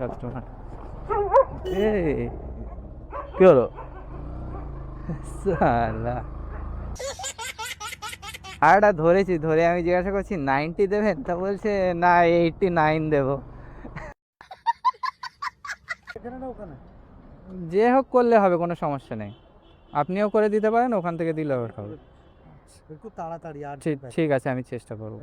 Customer কি হলো সালা আরটা ধরেছি, ধরে আমি জিজ্ঞাসা করছি 90 দেবেন, তা বলছে না 89 দেবো। যে হোক করলে হবে, কোনো সমস্যা নেই, আপনিও করে দিতে পারেন, ওখান থেকে দিলে হবে। একটু তাড়াতাড়ি আর ঠিক আছে, আমি চেষ্টা করবো।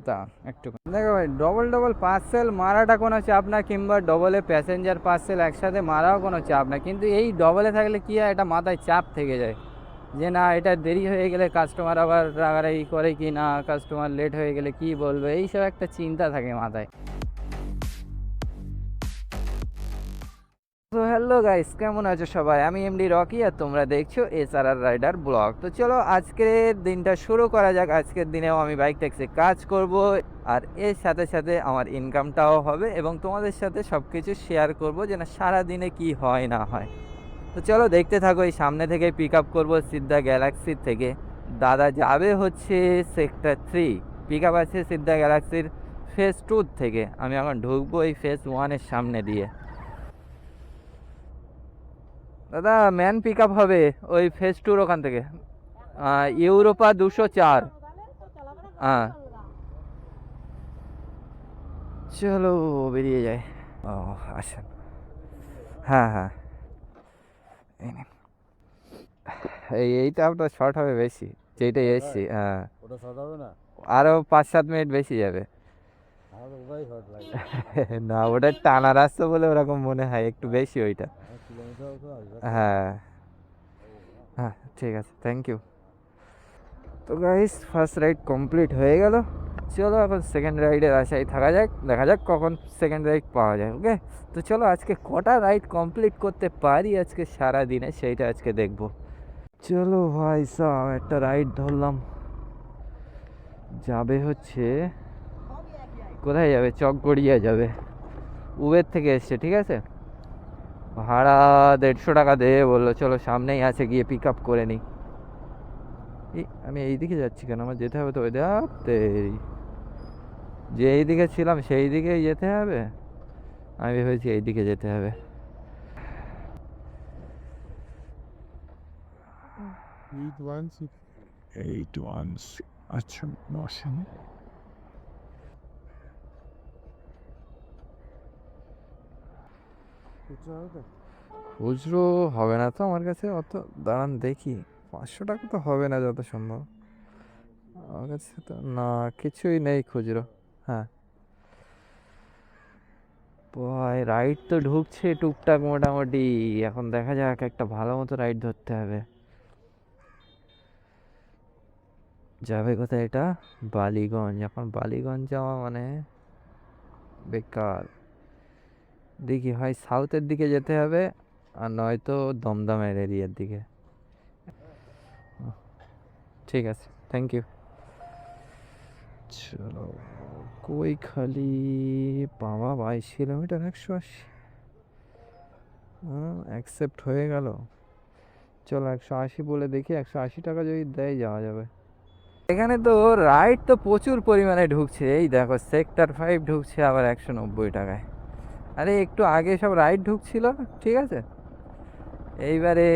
তা একটু দেখো ভাই, ডবল ডবল পার্সেল মারাটা কোনো চাপ না, কিংবা ডবলে প্যাসেঞ্জার পার্সেল একসাথে মারাও কোনো চাপ না, কিন্তু এই ডবলে থাকলে কি হয়, এটা মাথায় চাপ থেকে যায় যে না এটা দেরি হয়ে গেলে কাস্টমার আবার রাগারাগি করে কি না, কাস্টমার লেট হয়ে গেলে কি বলবে, এইসব একটা চিন্তা থাকে মাথায়। তো হ্যালো গাইস, কেমন আছো সবাই? আমি এমডি রকি, আর তোমরা দেখছো এসআরআর রাইডার ব্লগ। তো চলো আজকের দিনটা শুরু করা যাক। আজকের দিনেও আমি বাইক ট্যাক্সি কাজ করব, আর এর সাথে সাথে আমার ইনকামটাও হবে, এবং তোমাদের সাথে সব কিছু শেয়ার করবো যে না সারাদিনে কি হয় না হয়। তো চলো দেখতে থাকো। এই সামনে থেকে পিক আপ করবো সিদ্ধা গ্যালাক্সির থেকে। দাদা যাবে হচ্ছে সেক্টর 3, পিক আপ আছে সিদ্ধা গ্যালাক্সির ফেজ 2 থেকে। আমি এখন ঢুকবো এই ফেজ 1-এর সামনে দিয়ে। দাদা ম্যান পিক আপ হবে ওই ফেজ 2-র ওখান থেকে, ইউরোপা 204। হ্যাঁ চলো বেরিয়ে যায়। ও আচ্ছা, হ্যাঁ হ্যাঁ, এই নিন। এইটা আপনার শর্ট হবে বেশি, যেটাই এসছি। হ্যাঁ ওটা শর্ট হবে না, আরও 5-7 মিনিট বেশি যাবে। আমার ওটাই শর্ট লাগে। না ওটা টানা রাস্তা বলে ওরকম মনে হয়, একটু বেশি ওইটা। কিলোমিটার তো আসবে। হ্যাঁ হ্যাঁ ঠিক আছে, থ্যাংক ইউ। তো গাইস ফার্স্ট রাইড কমপ্লিট হয়ে গেল। চলো এখন সেকেন্ড রাইডের আশায় থাকা যাক, দেখা যাক কখন সেকেন্ড রাইড পাওয়া যায়। ওকে, তো চলো আজকে কটা রাইড কমপ্লিট করতে পারি আজকে সারা দিনে, সেইটা আজকে দেখবো। চলো ভাই সাহ, একটা রাইড ধরলাম, যাবে হচ্ছে কোথায় যাবে, চকগড়িয়া যাবে। উবের থেকে এসছে, ঠিক আছে, ভাড়া 150 টাকা দেবে বললো। চলো সামনেই আছে, গিয়ে পিক আপ করে নিই। আমি এই দিকে যাচ্ছি কেন, আমার যেতে হবে তো ওই দেখতে, যে এই দিকে ছিলাম সেই দিকেই যেতে হবে। আমি ভেবেছি এই দিকে যেতে হবে। 816 816 আচ্ছা নশো খুচরো হবে না তো আমার কাছে অত, দাঁড়ান দেখি। 500 টাকা তো হবে না যত সম্ভব আমার কাছে, তো না কিছুই নেই খুচরো। হ্যাঁ ভাই রাইড তো ঢুকছে টুকটাক মোটামুটি, এখন দেখা যাক একটা ভালো মতো রাইড ধরতে হবে। যাবে কোথায় এটা, বালিগঞ্জ। এখন বালিগঞ্জ যাওয়া মানে বেকার। দেখি হয় সাউথের দিকে যেতে হবে, আর নয়তো দমদমের এরিয়ার দিকে। ঠিক আছে, থ্যাংক ইউ। চলো কৈখালি, বাবা 22 কিলোমিটার, 180। অ্যাকসেপ্ট হয়ে গেল। চলো 180 বলে দেখি, 180 টাকা যদি দেয় যাওয়া যাবে। এখানে তো রাইড তো প্রচুর পরিমাণে ঢুকছে, এই দেখো সেক্টর 5 ঢুকছে আবার 190 টাকায়। আরে একটু আগে সব রাইড ঢুকছিল, ঠিক আছে, এইবারে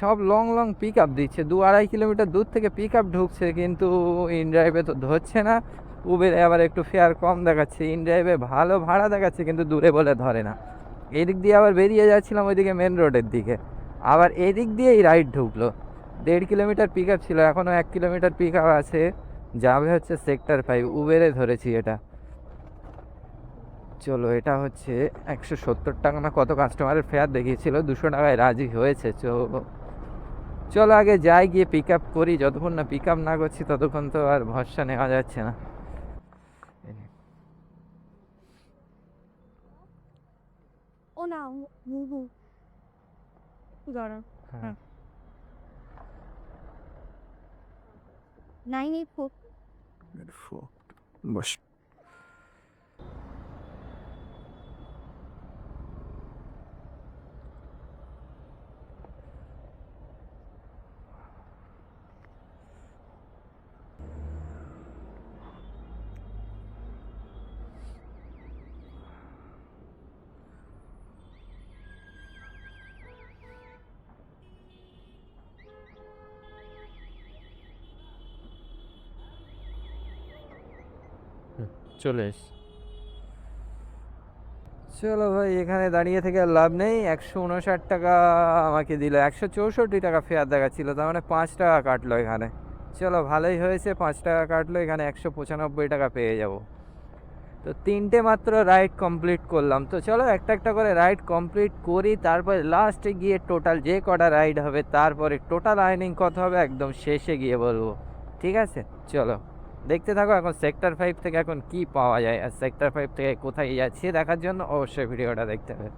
সব লং লং পিক আপ দিচ্ছে, 2-2.5 কিলোমিটার দূর থেকে পিক আপ ঢুকছে, কিন্তু ইন ড্রাইভে তো ধরছে না। উবেরে আবার একটু ফেয়ার কম দেখাচ্ছে, ইন ড্রাইভে ভালো ভাড়া দেখাচ্ছে, কিন্তু দূরে বলে ধরে না। এদিক দিয়ে আবার বেরিয়ে যাচ্ছিলাম ওইদিকে মেন রোডের দিকে, আবার এদিক দিয়েই রাইড ঢুকলো। 1.5 কিলোমিটার পিক আপ ছিল, এখনও 1 কিলোমিটার পিক আপ আছে, যাবে হচ্ছে সেক্টর 5। উবেরে ধরেছি এটা। চলো এটা হচ্ছে 170 টাকা না কত কাস্টমারের ফেয়ার দেখিয়েছিল, 200 টাকায় রাজি হয়েছে। চলো আগে যাই, গিয়ে পিক আপ করি। যতক্ষণ না পিক আপ না করছি ততক্ষণ তো আর ভরসা নেওয়া যাচ্ছে না। ও না হুম দাঁড়ান। হ্যাঁ হ্যাঁ 984 বস। চলে এসছি। চলো ভাই, এখানে দাঁড়িয়ে থেকে আর লাভ নেই। 159 টাকা আমাকে দিল, 164 টাকা ফেয়ার দেখাচ্ছিল, তার মানে 5 টাকা কাটলো এখানে। চলো ভালোই হয়েছে, 5 টাকা কাটলো, এখানে 195 টাকা পেয়ে যাব। তো 3টে মাত্র রাইড কমপ্লিট করলাম। তো চলো একটা একটা করে রাইড কমপ্লিট করি, তারপরে লাস্টে গিয়ে টোটাল যে কটা রাইড হবে তারপরে টোটাল আর্নিং কত হবে একদম শেষে গিয়ে বলবো। ঠিক আছে, চলো দেখতে থাকো। এখন সেক্টর 5 থেকে এখন কি পাওয়া যায় আর সেক্টর 5 থেকে কোথায় যাচ্ছি দেখার জন্য অবশ্যই ভিডিওটা দেখতে হবে।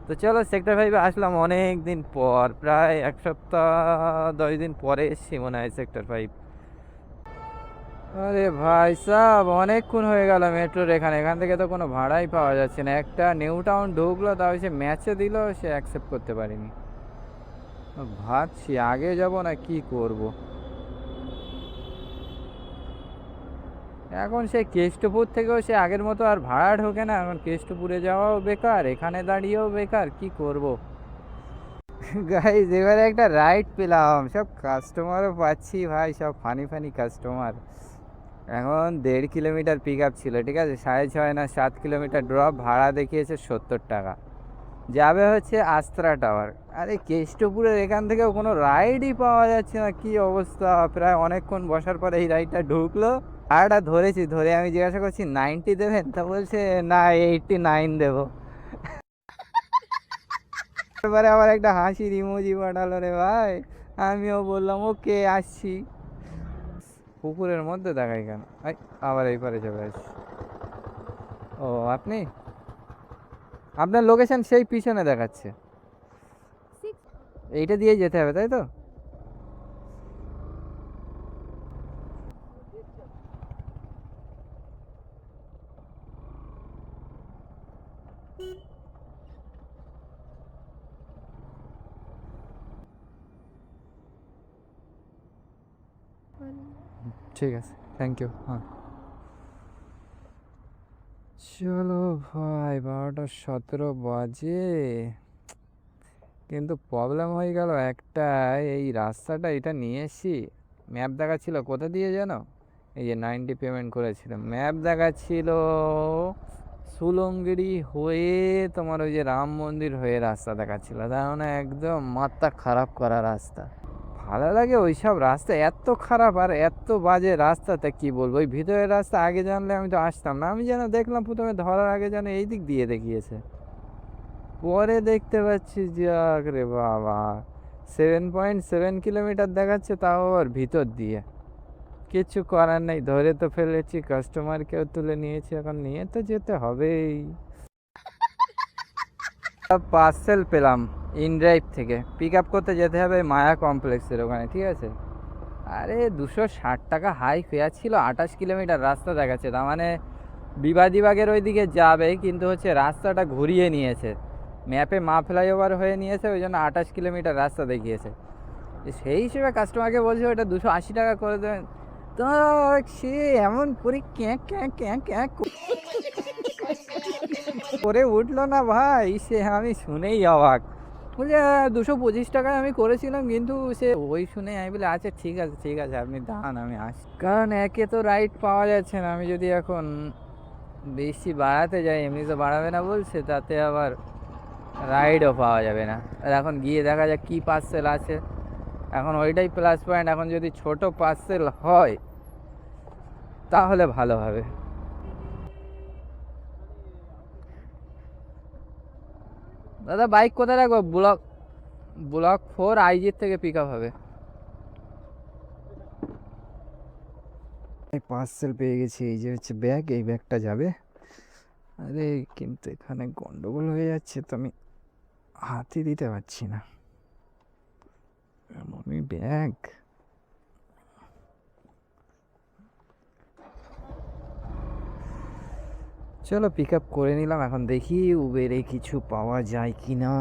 তো চলো সেক্টর 5-এ আসলাম অনেক দিন পর, প্রায় 1 সপ্তাহ 10 দিন পরে এসেছি মনে হয় সেক্টর 5। আরে ভাই সাব, অনেকক্ষণ হয়ে গেল মেট্রোর এখানে, এখান থেকে তো কোনো ভাড়াই পাওয়া যাচ্ছে না। একটা নিউ টাউন ঢুকলো, তাও সে ম্যাচে দিল, সে অ্যাকসেপ্ট করতে পারিনি। ভাবছি আগে যাব না কি করব। এখন সে কেষ্টপুর থেকেও সে আগের মতো আর ভাড়া ঢোকে না, এখন কেষ্টপুরে যাওয়াও বেকার, এখানে দাঁড়িয়েও বেকার, কি করব। গাইজ এবারে একটা রাইড পেলাম, সব কাস্টমারও পাচ্ছি ভাই, সব ফানি ফানি কাস্টমার। এখন 1.5 কিলোমিটার পিক আপ ছিল, ঠিক আছে, 6.5 না 7 কিলোমিটার ড্রপ, ভাড়া দেখিয়েছে 70 টাকা। যাবে হচ্ছে আস্ত্রা টাওয়ার। আরে কেষ্টপুরের এখান থেকেও কোনো রাইডই পাওয়া যাচ্ছে না, কি অবস্থা। প্রায় অনেকক্ষণ বসার পরে এই রাইডটা ঢুকলো, ভাড়াটা ধরেছি, ধরে আমি জিজ্ঞাসা করছি 90 দেবেন, তা বলছে না 89 দেবো। এবারে আবার একটা হাসির ইমোজি পাঠালো রে ভাই, আমিও বললাম ওকে আসছি। পুকুরের মধ্যে দেখাই কেন, আবার এই পারে চলে আসছি। ও আপনি, আপনার লোকেশন সেই পিছনে দেখাচ্ছে, এইটা দিয়ে যেতে হবে তাই তো? ঠিক আছে, থ্যাংক ইউ। হ্যাঁ চলো ভাই, 12:17 বাজে, কিন্তু প্রবলেম হয়ে গেল একটা, এই রাস্তাটা এটা নিয়ে এসছি, ম্যাপ দেখাচ্ছিল কোথা দিয়ে যেন, এই যে 90 পেমেন্ট করেছিলাম, ম্যাপ দেখাচ্ছিল সুলঙ্গিরি হয়ে তোমার ওই যে রাম মন্দির হয়ে রাস্তা দেখাচ্ছিল, তার মানে একদম মাথা খারাপ করা রাস্তা। ভালো লাগে ওই সব রাস্তা, এত খারাপ আর এত বাজে রাস্তাতে কি বলবো। ওই ভিতরের রাস্তা আগে জানলে আমি তো আসতাম না, আমি যেন দেখলাম প্রথমে ধরার আগে যেন এই দিক দিয়ে দেখিয়েছে, পরে দেখতে পাচ্ছি যাক রে বাবা, 7.7 কিলোমিটার দেখাচ্ছে, তাও আবার ভিতর দিয়ে। কিছু করার নেই, ধরে তো ফেলেছি, কাস্টমারকেও তুলে নিয়েছি, এখন নিয়ে তো যেতে হবেই। পার্সেল পেলাম ইনড্রাইভ থেকে, পিক আপ করতে যেতে হবে মায়া কমপ্লেক্সের ওখানে, ঠিক আছে। আরে 260 টাকা হাই ফেয়ার ছিল, 28 কিলোমিটার রাস্তা দেখাচ্ছে, তার মানে বিবাদীবাগের ওইদিকে যাবে, কিন্তু হচ্ছে রাস্তাটা ঘুরিয়ে নিয়েছে, ম্যাপে মা ফ্লাইওভার হয়ে নিয়েছে, ওই জন্য 28 কিলোমিটার রাস্তা দেখিয়েছে। সেই হিসেবে কাস্টমারকে বলছে ওটা 280 টাকা করে দেবেন, তো সে এমন করে ক্যাঁ ক্যাঁ ক্যাঁ ক্যাঁ করে উঠলো না ভাই, সে আমি শুনেই অবাক। বলছে 225 টাকায় আমি করেছিলাম, কিন্তু সে ওই শুনে আমি বলে আচ্ছা ঠিক আছে ঠিক আছে, আপনি দাঁড়ান আমি আসি। কারণ একে তো রাইড পাওয়া যাচ্ছে না, আমি যদি এখন বেশি বাড়াতে যাই, এমনি তো বাড়াবে না বলছে, তাতে আবার রাইডও পাওয়া যাবে না। আর এখন গিয়ে দেখা যাক কী পার্সেল আছে, এখন ওইটাই প্লাস পয়েন্ট, এখন যদি ছোট পার্সেল হয় তাহলে ভালো হবে। দাদা বাইক কোথায় রাখবো? ব্লক 4 আইজির থেকে পিক আপ হবে। পার্সেল পেয়ে গেছি, এই যে হচ্ছে ব্যাগ, এই ব্যাগটা যাবে। আরে কিন্তু এখানে গন্ডগোল হয়ে যাচ্ছে, তো আমি হাতই দিতে পারছি না, এমনই ব্যাগ। চলো পিক আপ করে নিলাম, এখন দেখি উবেরে কিছু পাওয়া যায় কি না।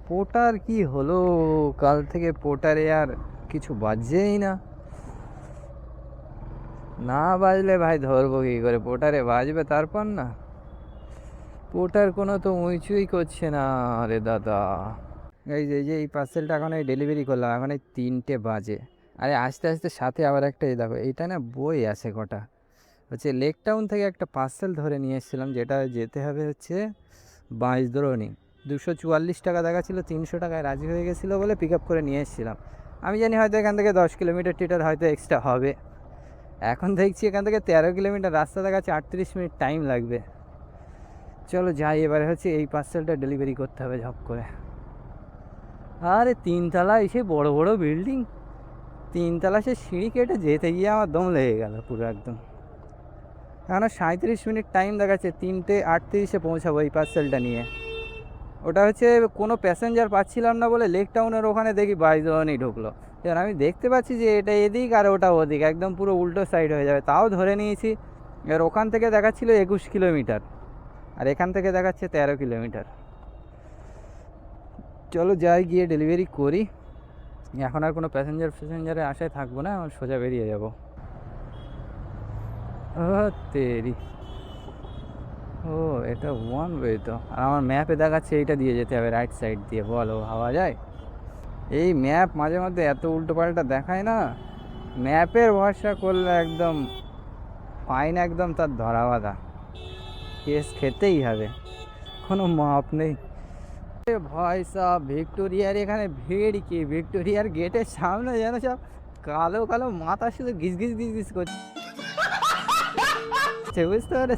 পোর্টার কি হলো, কাল থেকে পোর্টারে আর কিছু বাজছেই না, না বাজলে ভাই ধরবো কি করে, পোর্টারে বাজবে তারপর না, পোর্টার কোনো তো উঁচুই করছে না। আরে দাদা, এই পার্সেলটা এখন এই ডেলিভারি করলাম, এখন এই 3টে বাজে। আরে আস্তে আস্তে সাথে আবার একটা, এই দেখো এইটা না বই আছে কটা, হচ্ছে লেক টাউন থেকে একটা পার্সেল ধরে নিয়ে এসেছিলাম, যেটা যেতে হবে হচ্ছে বাঁশদ্রোণী। 244 টাকা দেখাচ্ছিল, 300 টাকায় রাজি হয়ে গেছিলো বলে পিক আপ করে নিয়ে এসেছিলাম। আমি জানি হয়তো এখান থেকে 10 কিলোমিটার টিটার হয়তো এক্সট্রা হবে। এখন দেখছি এখান থেকে 13 কিলোমিটার রাস্তা দেখাচ্ছে, 38 মিনিট টাইম লাগবে। চলো যাই, এবারে হচ্ছে এই পার্সেলটা ডেলিভারি করতে হবে ঝপ করে। আরে 3 তলা এসে বড় বড় বিল্ডিং, 3 তলা সে সিঁড়ি কেটে যেতে গিয়ে আমার দম লেগে গেল পুরো একদম। এখনও 37 মিনিট টাইম দেখাচ্ছে, 3টে 38-এ পৌঁছাবো এই পার্সেলটা নিয়ে। ওটা হচ্ছে কোনো প্যাসেঞ্জার পাচ্ছিলাম না বলে লেক টাউনের ওখানে দেখি বাইজনই ঢুকলো। এবার আমি দেখতে পাচ্ছি যে এটা এদিক আর ওটা ওদিক, একদম পুরো উল্টো সাইড হয়ে যাবে, তাও ধরে নিয়েছি। এবার ওখান থেকে দেখাচ্ছিল 21 কিলোমিটার, আর এখান থেকে দেখাচ্ছে 13 কিলোমিটার। চলো যাই, গিয়ে ডেলিভারি করি। এখন আর কোনো প্যাসেঞ্জারের আশায় থাকবো না, এখন সোজা বেরিয়ে যাবো। তেরি, ও এটা ওয়ান ওয়ে তো, আর আমার ম্যাপে দেখাচ্ছে এইটা দিয়ে যেতে হবে রাইট সাইড দিয়ে। বলো ভাবা যায়? এই ম্যাপ মাঝে মধ্যে এত উল্টোপাল্টা দেখায় না, ম্যাপের ভরসা করলে একদম ফাইন, একদম তার ধরা বাঁধা, কেস খেতেই হবে, কোনো মাপ নেই। ভাই সাহেব, ভিক্টোরিয়ার এখানে ভিড় কি! ভিক্টোরিয়ার গেটের সামনে যেন সব কালো কালো মাথা শুধু ঘিস ঘিস ঘিস ঘিস করছে, বুঝতে পারে।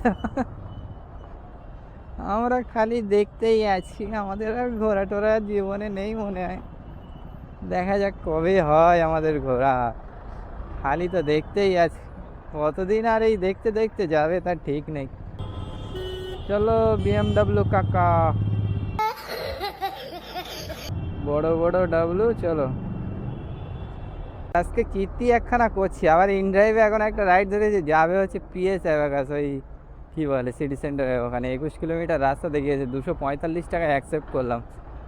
আমরা খালি দেখতেই আছি, আমাদের আর ঘোরা টোরা জীবনে নেই মনে হয়। দেখা যাক কবে হয় আমাদের ঘোরা, খালি তো দেখতেই আছি। কতদিন আর এই দেখতে দেখতে যাবে তার ঠিক নেই। চলো BMW কাকা, বড় বড় ডাবলু, চলো। আজকে কীর্তি একখানা করছি, আবার ইনড্রাইভে এখন একটা রাইড ধরেছে, যাবে হচ্ছে PS অ্যাবাকাস, ওই কী বলে সিটি সেন্টারে ওখানে। 21 কিলোমিটার রাস্তা দেখিয়েছে, 245 টাকায় অ্যাকসেপ্ট করলাম।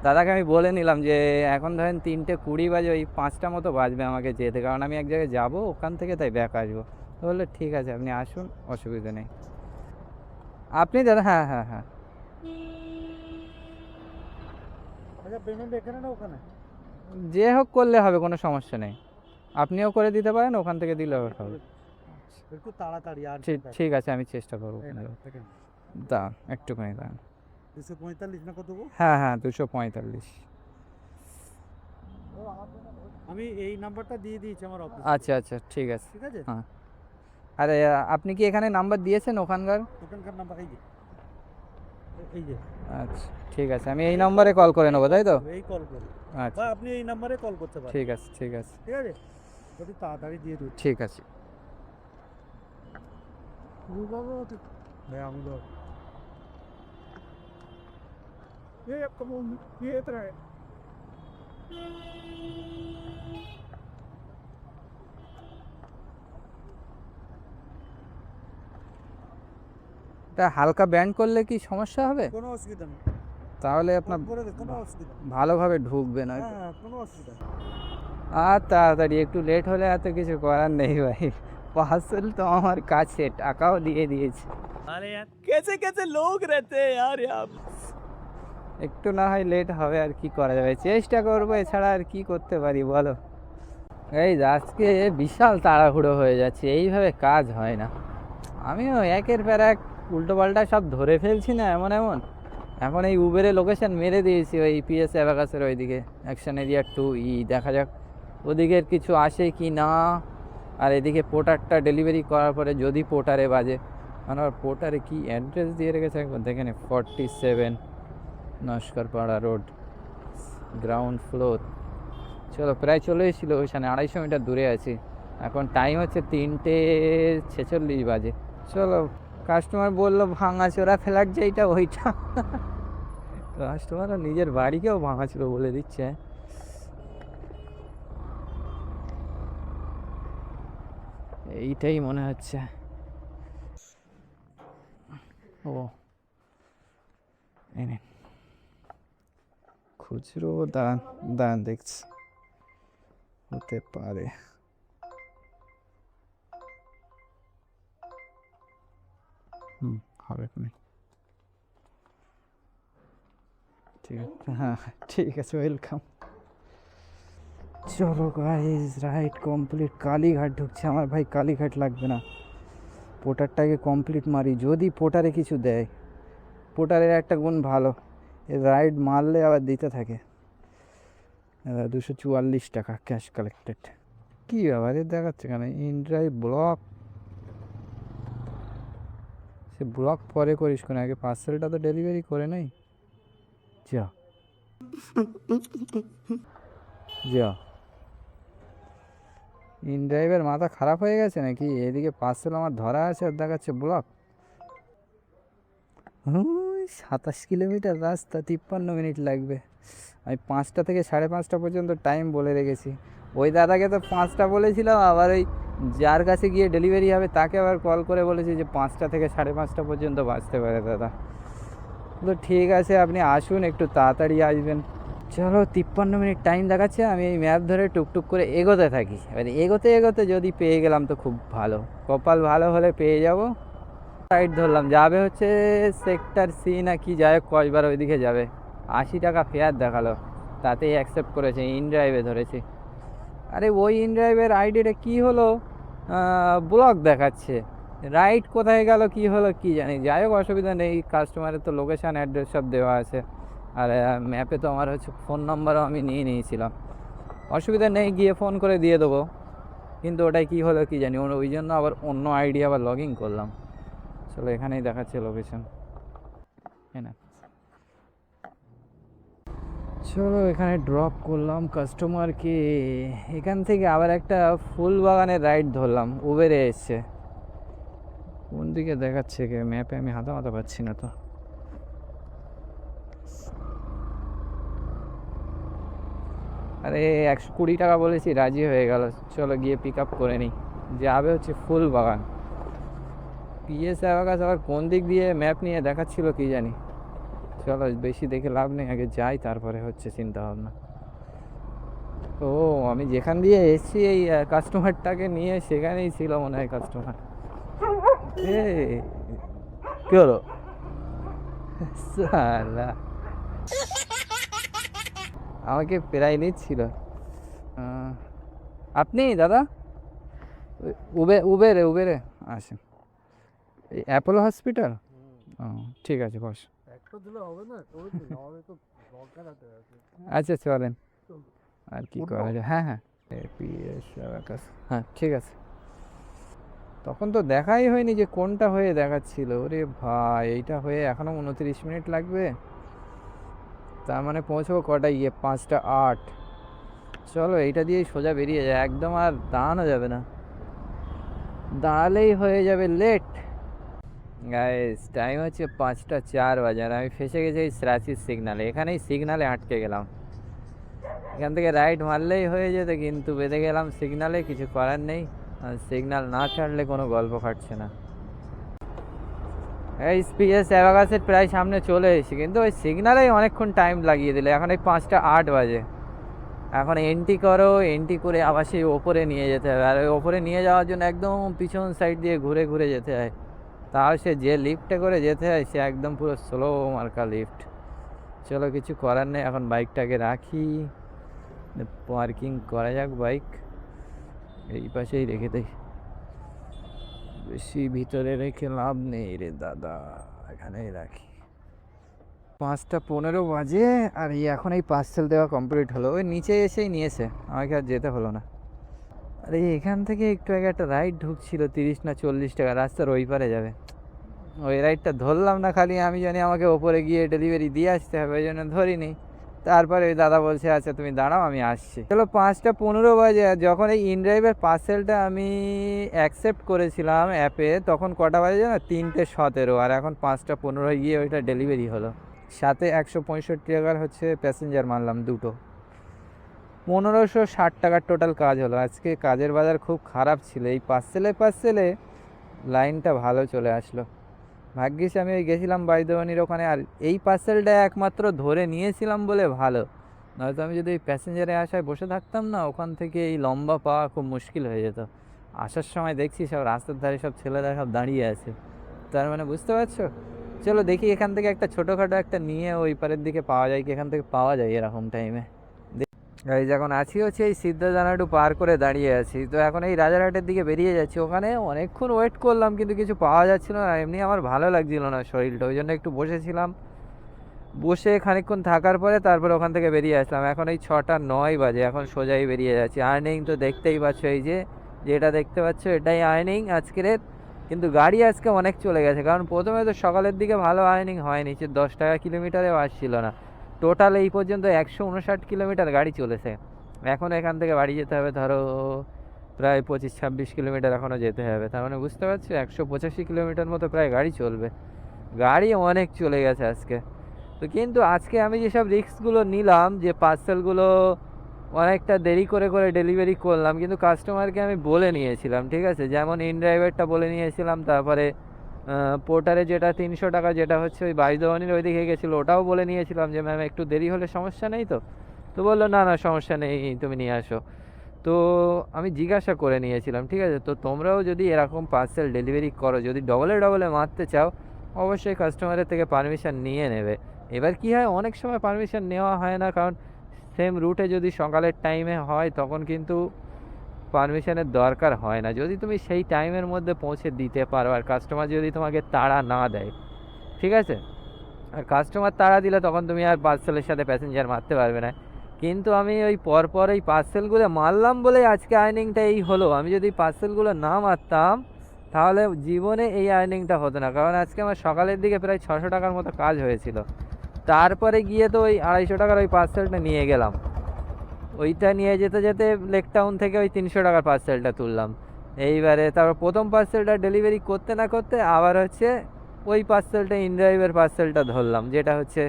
দাদাকে আমি বলে নিলাম যে এখন ধরেন 3টে 20 বাজে, ওই 5টা মতো বাজবে আমাকে যেতে, কারণ আমি এক জায়গায় যাবো ওখান থেকে, তাই ব্যাক আসবো। তো বললো ঠিক আছে আপনি আসুন, অসুবিধা নেই। আপনি দাদা, হ্যাঁ হ্যাঁ হ্যাঁ, আচ্ছা পেমেন্ট এখানে না ওখানে? যে হোক করলে হবে, কোনো সমস্যা নেই। আপনিও করে দিতে পারেন, ওখান থেকে দিলেও হবে। একটু তাড়াতাড়ি আর ঠিক আছে, আমি চেষ্টা করবো। দাঁড়ান একটুখানি দাঁড়ান। 245 না কত গো? হ্যাঁ হ্যাঁ, 245। আমি এই নাম্বারটা দিয়ে দিয়েছি আমার অফিস। আচ্ছা আচ্ছা, ঠিক আছে। ঠিক আছে, হ্যাঁ, আরে আপনি কি এখানে নাম্বার দিয়েছেন ওখানকার? ওখানকার নাম্বার এই যে, এই যে। আচ্ছা ঠিক আছে, আমি এই নম্বরে কল করে নেবো, তাই তো? এই কল করুন, আচ্ছা বা আপনি এই নাম্বারে কল করতে পারেন। ঠিক আছে ঠিক আছে ঠিক আছে, যদি তাড়াতাড়ি দিয়ে দিন। ঠিক আছে। ভাই আমি তো ये आपको ये इतना है। তা হালকা ব্যান্ড করলে কি সমস্যা হবে? কোনো অসুবিধা নেই, তাহলে আপনার করে দে, কোনো অসুবিধা নেই। ভালোভাবে ঢুকবে না। হ্যাঁ কোনো অসুবিধা নেই। আর তাড়াতাড়ি, একটু লেট হলে এত কিছু করার নেই ভাই। পার্সেল তো আমার কাছে, টাকাও দিয়ে দিয়েছে। अरे यार कैसे कैसे लोग रहते हैं यार यहाँ। একটু না হয় লেট হবে, আর কি করা যাবে, চেষ্টা করবো, এছাড়া আর কি করতে পারি বলো। এই যে আজকে বিশাল তাড়াহুড়ো হয়ে যাচ্ছে, এইভাবে কাজ হয় না। আমিও একের পর এক উল্টোপাল্টা সব ধরে ফেলছি না এমন এমন। এখন এই উবেরে লোকেশন মেরে দিয়েছি ওই PS অ্যাবাকাসের ওইদিকে, অ্যাকশন এরিয়া 2E, দেখা যাক ওদিকের কিছু আসে কি না। আর এদিকে পোর্টারটা ডেলিভারি করার পরে যদি পোর্টারে বাজে, মানে পোর্টারে কি অ্যাড্রেস দিয়ে রেখেছে একবার দেখে নে, 47 নস্করপাড়া রোড, গ্রাউন্ড ফ্লোর। চলো প্রায় চলে এসেছিলো, ওইখানে 250 মিটার দূরে আছি। এখন টাইম হচ্ছে 3টে 46 বাজে। চলো, কাস্টমার বললো ভাঙাচোরা ফ্ল্যাট যেইটা ওইটা। কাস্টমারও নিজের বাড়িকেও ভাঙাচোরা বলে দিচ্ছে। এইটাই মনে হচ্ছে। ও এই নিন। খুচরো, দাঁড়ান দাঁড়ান দেখছি, হতে পারে। হবে না, ঠিক আছে, হ্যাঁ ঠিক আছে, ওয়েলকাম। চলো গাইস, রাইড কমপ্লিট। কালীঘাট ঢুকছে আমার ভাই, কালীঘাট লাগবে না। পোটারটাকে কমপ্লিট মারি, যদি পোটারে কিছু দেয়। পোটারের একটা গুণ ভালো, রাইড মারলে আবার দিতে থাকে। 244 টাকা ক্যাশ কালেক্টেড। কী ব্যাপার এর দেখাচ্ছে কেন? In drive block, say block পরে করিস কোন, আগে পার্সেলটা তো ডেলিভারি করে নেই। যা যা, ইন ড্রাইভের মাথা খারাপ হয়ে গেছে নাকি? এদিকে পার্সেল আমার ধরা আছে আর দেখাচ্ছে ব্লক। 27 কিলোমিটার রাস্তা, 53 মিনিট লাগবে। আমি 5টা থেকে 5:30 পর্যন্ত টাইম বলে রেখেছি। ওই দাদাকে তো 5টা বলেছিলাম, আবার ওই যার কাছে গিয়ে ডেলিভারি হবে তাকে আবার কল করে বলেছি যে 5টা থেকে 5:30 পর্যন্ত বাঁচতে পারে দাদা। তো ঠিক আছে, আপনি আসুন, একটু তাড়াতাড়ি আসবেন। চলো, 53 মিনিট টাইম দেখাচ্ছে। আমি এই ম্যাপ ধরে টুকটুক করে এগোতে থাকি। এবার এগোতে এগোতে যদি পেয়ে গেলাম তো খুব ভালো, কপাল ভালো হলে পেয়ে যাব। রাইট ধরলাম, যাবে হচ্ছে সেক্টর সি না কি, যাই হোক কয়বার ওইদিকে যাবে। 80 টাকা ফেয়ার দেখালো, তাতেই অ্যাকসেপ্ট করেছে। ইন ড্রাইভে ধরেছি। আরে ওই ইন ড্রাইভের আইডিটা কী হলো, ব্লক দেখাচ্ছে। রাইট কোথায় গেল, কি হলো কি জানি। যাই হোক, অসুবিধা নেই, কাস্টমারের তো লোকেশান অ্যাড্রেস সব দেওয়া আছে। আর ম্যাপে তো আমার হচ্ছে ফোন নাম্বারও আমি নিয়ে নিয়েছিলাম। অসুবিধা নেই, গিয়ে ফোন করে দিয়ে দেবো। কিন্তু ওটাই কী হলো কি জানি, ওই জন্য আবার অন্য আইডি আবার লগ ইন করলাম। চলো, এখানেই দেখাচ্ছে লোকেশন, হ্যাঁ না। চলো, এখানে ড্রপ করলাম কাস্টমারকে। এখান থেকে আবার একটা ফুল বাগানের রাইড ধরলাম, উবেরে এসছে। কোন দিকে দেখাচ্ছে কে ম্যাপে, আমি হাতা মাথা পাচ্ছি না তো। আরে 120 টাকা বলেছি, রাজি হয়ে গেল। চলো গিয়ে পিক আপ করে নিই। যাবে হচ্ছে ফুল বাগান। পিএস অ্যাভাকাস আবার কোন দিক দিয়ে ম্যাপ নিয়ে দেখাচ্ছিল কি জানি। চলো, বেশি দেখে লাভ নেই, আগে যাই, তারপরে হচ্ছে চিন্তা ভাবনা। ও, আমি যেখান দিয়ে এসেছি এই কাস্টমারটাকে নিয়ে, সেখানেই ছিল মনে হয় কাস্টমার। এ কি হলো সালা, আমাকে প্রায় নিচ্ছিল। আপনি দাদা উবেরে উবেরে আসেন, এই অ্যাপোলো হসপিটাল? ও ঠিক আছে, বস। আচ্ছা চলেন, আর কি করা যায়। হ্যাঁ হ্যাঁ, হ্যাঁ ঠিক আছে। তখন তো দেখাই হয়নি যে কোনটা হয়ে দেখাচ্ছিল। ওরে ভাই, এইটা হয়ে এখনো 29 মিনিট লাগবে। তার মানে পৌঁছবো কটায় গিয়ে? 5টা 8। চলো, এইটা দিয়েই সোজা বেরিয়ে যায়, একদম আর দাঁড়ানো যাবে না, দাঁড়ালেই হয়ে যাবে লেট। গাইস, টাইম হচ্ছে 5টা 4 বাজে, আর আমি ফেসে গেছি এই স্রাচির সিগনালে। এখানেই সিগনালে আটকে গেলাম। এখান থেকে রাইট মারলেই হয়ে যেত, কিন্তু বেঁধে গেলাম সিগনালে, কিছু করার নেই। সিগনাল না ছাড়লে কোনো গল্প খাটছে না। এই পিএস অ্যাভাকাসের প্রায় সামনে চলে এসেছি, কিন্তু ওই সিগনালেই অনেকক্ষণ টাইম লাগিয়ে দিলে। এখন এই 5টা 8 বাজে। এখন এন্ট্রি করো, এন্ট্রি করে আবার সেই ওপরে নিয়ে যেতে হবে। আর ওই ওপরে নিয়ে যাওয়ার জন্য একদম পিছন সাইড দিয়ে ঘুরে ঘুরে যেতে হয়। তাও সে যে লিফটে করে যেতে হয়, সে একদম পুরো স্লো মার্কা লিফট। চলো, কিছু করার নেই, এখন বাইকটাকে রাখি, পার্কিং করা যাক বাইক। এই পাশেই রেখে দেই, বেশি ভিতরে রেখে লাভ নেই রে দাদা, এখানেই রাখি। 5টা 15 বাজে, আর এখন এই পার্সেল দেওয়া কমপ্লিট হলো। ওই নিচে এসেই নিয়েছে, আমাকে আর যেতে হলো না। আরে এখান থেকে একটু আগে একটা রাইড ঢুকছিল, 30 না 40 টাকা, রাস্তার ওই পারে যাবে। ওই রাইডটা ধরলাম না, খালি আমি জানি আমাকে ওপরে গিয়ে ডেলিভারি দিয়ে আসতে হবে, ওই জন্য ধরিনি। তারপরে ওই দাদা বলছে আচ্ছা তুমি দাঁড়াও, আমি আসছি। চলো, 5টা 15 বাজে। যখন এই ইনড্রাইভের পার্সেলটা আমি অ্যাকসেপ্ট করেছিলাম অ্যাপে, তখন কটা বাজে জানো? 3টে 17। আর এখন 5টা 15 গিয়ে ওইটা ডেলিভারি হলো। সাথে 165 টাকার হচ্ছে প্যাসেঞ্জার মারলাম দুটো। 1560 টাকার টোটাল কাজ হলো। আজকে কাজের বাজার খুব খারাপ ছিল। এই পার্সেলে লাইনটা ভালো চলে আসলো। ভাগ্যিস আমি ওই গেছিলাম বাইদবানির ওখানে, আর এই পার্সেলটা একমাত্র ধরে নিয়েছিলাম বলে ভালো। নয়তো আমি যদি এই প্যাসেঞ্জারে আসায় বসে থাকতাম না, ওখান থেকে এই লম্বা পাওয়া খুব মুশকিল হয়ে যেত। আসার সময় দেখছি সব রাস্তার ধারে সব ছেলেরা সব দাঁড়িয়ে আছে, তার মানে বুঝতে পারছো। চলো দেখি, এখান থেকে একটা ছোটোখাটো একটা নিয়ে ওই পারের দিকে পাওয়া যায় কি, এখান থেকে পাওয়া যায় এরকম টাইমে। এই যখন আছি হচ্ছে এই সিদ্ধাদানাটু পার করে দাঁড়িয়ে আছি, তো এখন এই রাজারহাটের দিকে বেরিয়ে যাচ্ছি। ওখানে অনেকক্ষণ ওয়েট করলাম কিন্তু কিছু পাওয়া যাচ্ছিল না, এমনি আমার ভালো লাগছিল না শরীরটা, ওই জন্য একটু বসেছিলাম। বসে খানিকক্ষণ থাকার পরে তারপর ওখান থেকে বেরিয়ে আসলাম। এখন এই 6:09 বাজে, এখন সোজাই বেরিয়ে যাচ্ছি। আর্নিং তো দেখতেই পাচ্ছ, এই যে যেটা দেখতে পাচ্ছ এটাই আর্নিং আজকের। কিন্তু গাড়ি আজকে অনেক চলে গেছে, কারণ প্রথমে তো সকালের দিকে ভালো আর্নিং হয়নি, 10 টাকা কিলোমিটারেও আসছিল না। টোটাল এই পর্যন্ত 159 কিলোমিটার গাড়ি চলেছে। এখন এখান থেকে বাড়ি যেতে হবে ধরো প্রায় 25-26 কিলোমিটার এখনও যেতে হবে, তার মানে বুঝতে পারছো 185 কিলোমিটার মতো প্রায় গাড়ি চলবে। গাড়ি অনেক চলে গেছে আজকে। তো কিন্তু আজকে আমি যেসব রিস্কগুলো নিলাম, যে পার্সেলগুলো অনেকটা দেরি করে করে ডেলিভারি করলাম, কিন্তু কাস্টমারকে আমি বলে নিয়েছিলাম, ঠিক আছে, যেমন ইনড্রাইভারটা বলে নিয়েছিলাম, তারপরে পোর্টারে যেটা 300 টাকা যেটা হচ্ছে ওই বাইদওয়ানির ওইদিকে গেছিলো ওটাও বলে নিয়েছিলাম যে ম্যাম একটু দেরি হলে সমস্যা নেই তো। তো বললো না না সমস্যা নেই, তুমি নিয়ে আসো। তো আমি জিজ্ঞাসা করে নিয়েছিলাম, ঠিক আছে। তো তোমরাও যদি এরকম পার্সেল ডেলিভারি করো, যদি ডবলে ডবলে মারতে চাও, অবশ্যই কাস্টমারের থেকে পারমিশন নিয়ে নেবে। এবার কি হয়, অনেক সময় পারমিশন নেওয়া হয় না, কারণ সেম রুটে যদি সকালের টাইমে হয় তখন কিন্তু পারমিশনের দরকার হয় না, যদি তুমি সেই টাইমের মধ্যে পৌঁছে দিতে পারো আর কাস্টমার যদি তোমাকে তাড়া না দেয়, ঠিক আছে। আর কাস্টমার তাড়া দিলে তখন তুমি আর পার্সেলের সাথে প্যাসেঞ্জার মারতে পারবে না। কিন্তু আমি ওই পরপর এই পার্সেলগুলো মারলাম বলেই আজকে আর্নিংটা এই হলো। আমি যদি পার্সেলগুলো না মারতাম তাহলে জীবনে এই আর্নিংটা হতো না, কারণ আজকে আমার সকালের দিকে প্রায় 600 টাকার মতো কাজ হয়েছিল। তারপরে গিয়ে তো ওই 250 টাকার ওই পার্সেলটা নিয়ে গেলাম, ওইটা নিয়ে যেতে যেতে লেক টাউন থেকে ওই 300 টাকার পার্সেলটা তুললাম। এইবারে তারপর প্রথম পার্সেলটা ডেলিভারি করতে না করতে আবার হচ্ছে ওই পার্সেলটা ইনড্রাইভের পার্সেলটা ধরলাম, যেটা হচ্ছে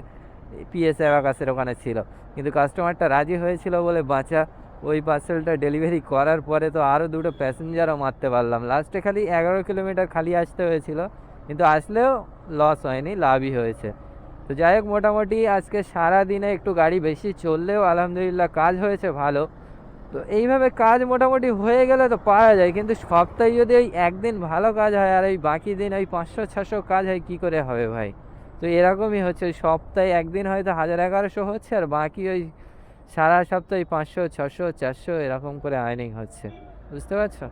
পিএস অ্যাবাকাসের ওখানে ছিল। কিন্তু কাস্টমারটা রাজি হয়েছিল বলে বাঁচা, ওই পার্সেলটা ডেলিভারি করার পরে তো আরও দুটো প্যাসেঞ্জারও মারতে পারলাম। লাস্টে খালি 11 কিলোমিটার খালি আসতে হয়েছিল, কিন্তু আসলেও লস হয়নি, লাভই হয়েছে। তো যাই হোক, মোটামুটি আজকে সারা দিনে একটু গাড়ি বেশি চললেও আলহামদুলিল্লাহ কাজ হয়েছে ভালো। তো এইভাবে কাজ মোটামুটি হয়ে গেলে তো পাওয়া যায়, কিন্তু সপ্তাহে যদি ওই একদিন ভালো কাজ হয় আর ওই বাকি দিন ওই 500-600 কাজ হয়, কি করে হবে ভাই? তো এরকমই হচ্ছে, ওই সপ্তাহে একদিন হয়তো 1000-1100 হচ্ছে আর বাকি ওই সারা সপ্তাহে 500-600-400 এরকম করে আর্নিং হচ্ছে, বুঝতে পারছো?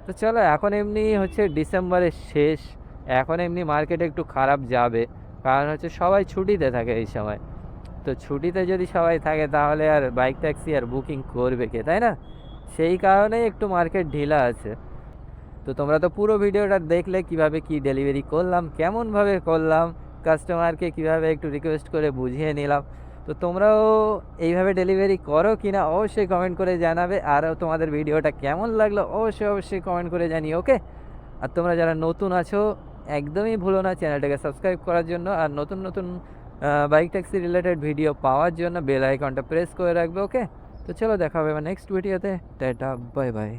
তো চলো, এখন এমনি হচ্ছে ডিসেম্বরের শেষ, এখন এমনি মার্কেট একটু খারাপ যাবে, কারণ হচ্ছে সবাই ছুটিতে থাকে এই সময়। তো ছুটিতে যদি সবাই থাকে তাহলে আর বাইক ট্যাক্সি আর বুকিং করবে কে, তাই না? সেই কারণেই একটু মার্কেট ঢিলা আছে। তো তোমরা তো পুরো ভিডিওটা দেখলে কিভাবে কি ডেলিভারি করলাম, কেমনভাবে করলাম, কাস্টমারকে কিভাবে একটু রিকোয়েস্ট করে বুঝিয়ে নিলাম। তো তোমরাও এইভাবে ডেলিভারি করো কি না অবশ্যই কমেন্ট করে জানাবে, আর তোমাদের ভিডিওটা কেমন লাগলো অবশ্যই অবশ্যই কমেন্ট করে জানিও, ওকে। আর তোমরা যারা নতুন আছো একদমই ভুলো না চ্যানেলটাকে সাবস্ক্রাইব করার জন্য, আর নতুন নতুন বাইক ট্যাক্সি রিলেটেড ভিডিও পাওয়ার জন্য বেল আইকনটা প্রেস করে রাখবে, ওকে। তো চলো দেখা হবে নেক্সট ভিডিওতে, টাটা বাই বাই।